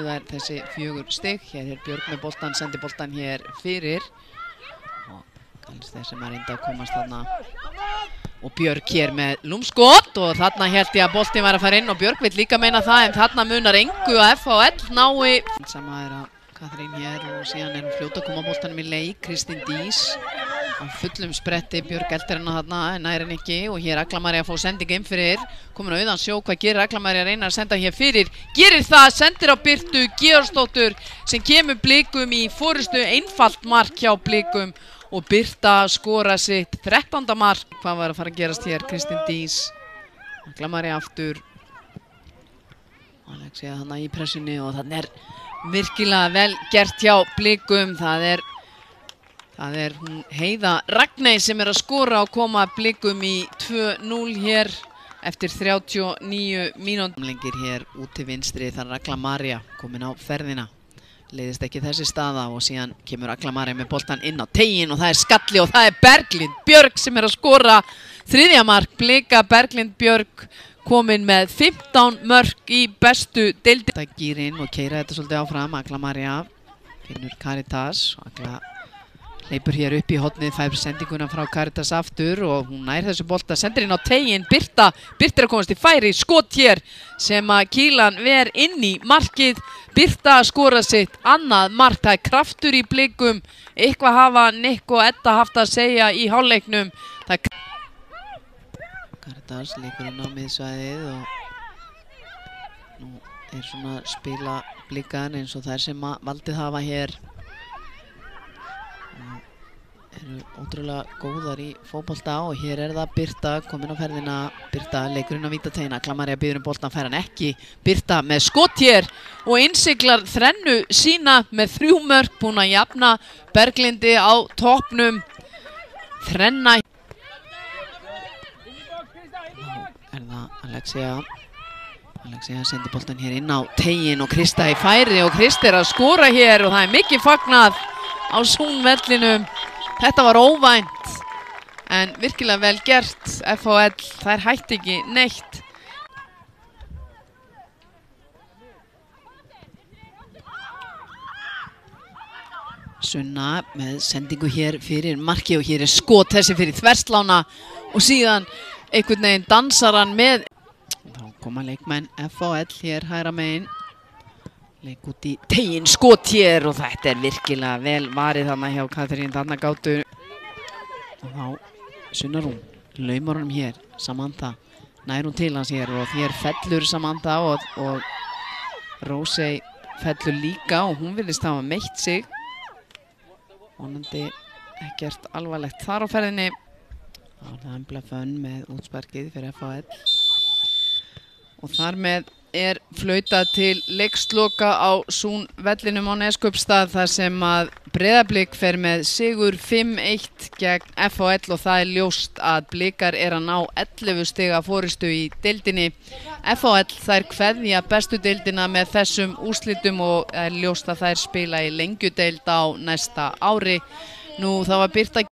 eru þær þessi 4 stig. Hér Björk með boltan, sendi boltan hér fyrir og kannski þeir sem reynda að komast þarna og Björk hér með lúmskot og þarna held ég að boltin var að fara inn og Björk vill líka meina það en þarna munar engu að FHL nái sama er að Katrín hér og síðan er hún fljóta að koma boltanum í leik. Kristín Dís á fullum spretti, Björk eldir hennar þarna en nær henni ekki og hér Agla María að fá sending inn fyrir, komin á auðan sjó, hvað gerir Agla María, reynar að senda hér fyrir, gerir það, sendir á Birtu Georgsdóttur sem kemur Blikum í forystu, einfalt mark hjá Blikum og Birta skora sitt 13. mark. Hvað var að fara að gerast hér? Kristín Dís, Agla María aftur, Alexia þarna í pressunni og þannig er virkilega vel gert hjá Blikum. Það er hún Heiða Ragney sem er að skora og koma Blikum í 2-0 hér eftir 39 mínútur. Lengir hér út til vinstri, þar er Agla María komin á ferðina. Leiðist ekki þessi staða og síðan kemur Agla María með boltan inn á teiginn og það er skalli og það er Berglind Björk sem er að skora 3. mark Blika. Berglind Björk komin með 15 mörk í bestu deildinni. Það gýr inn og keyra þetta svolítið áfram. Agla María finnur Caritas. Agla hleypur hér upp í hornið, fær sendinguna frá Caritas aftur og hún nær þessu bolta, sendir inn á teiginn. Birta er að komast í færi, skot hér sem að Kílan ver inn í markið. Birta að skora sitt annað mark. Það er kraftur í Blikum. Eitthvað hafa Nick og Edda haft að segja í hálfleiknum. Caritas leikur inn á miðsvæðið og nú er svona að spila Blikan eins og þær sem að valdið hafa hér eru ótrúlega góðar í fótbolta og hér er það Birta komin á ferðina. Birta leikur inn á vítateiginn, Agla María biður boltan, fær hann ekki. Birta með skot hér og innsiglar þrennu sína með 3 mörk, búin að jafna Berglindi á toppnum. Þrenna er það Alexia sendir boltan hér inn á teiginn og Krista í færi og Krista er að skora hér og það er mikið fagnað á Zoom-vellinum. Þetta var óvænt en virkilega vel gert. FHL, þær hætti ekki neitt. Sunna með sendingu hér fyrir marki og hér er skot þessi fyrir þverslána og síðan einhvern veginn dansar hann með. Þá koma leikmenn FHL hér hægra megin. Leik út í teiginn, skot hér og þetta er virkilega vel varið þarna hjá Katrín. Þarna gátu og þá Sunna Rún laumar honum hér, Samantha nær hún til hans hér og hér fellur Samantha og Rósey fellur líka og hún virðist hafa meitt sig. Vonandi ekkert alvarlegt þar á ferðinni. Það er Embla Fönn með útsparkið fyrir FHL og þar með er flautað til leiksloka á Zoom-vellinum á Neskaupstað þar sem að Breiðablik fer með sigur 5-1 gegn FHL og það er ljóst að Blikar er að ná 11 stiga forystu í deildinni. FHL þær kveðja bestu deildina með þessum úrslitum og er ljóst að þær spila í lengjudeild á næsta ári. Nú það var Birta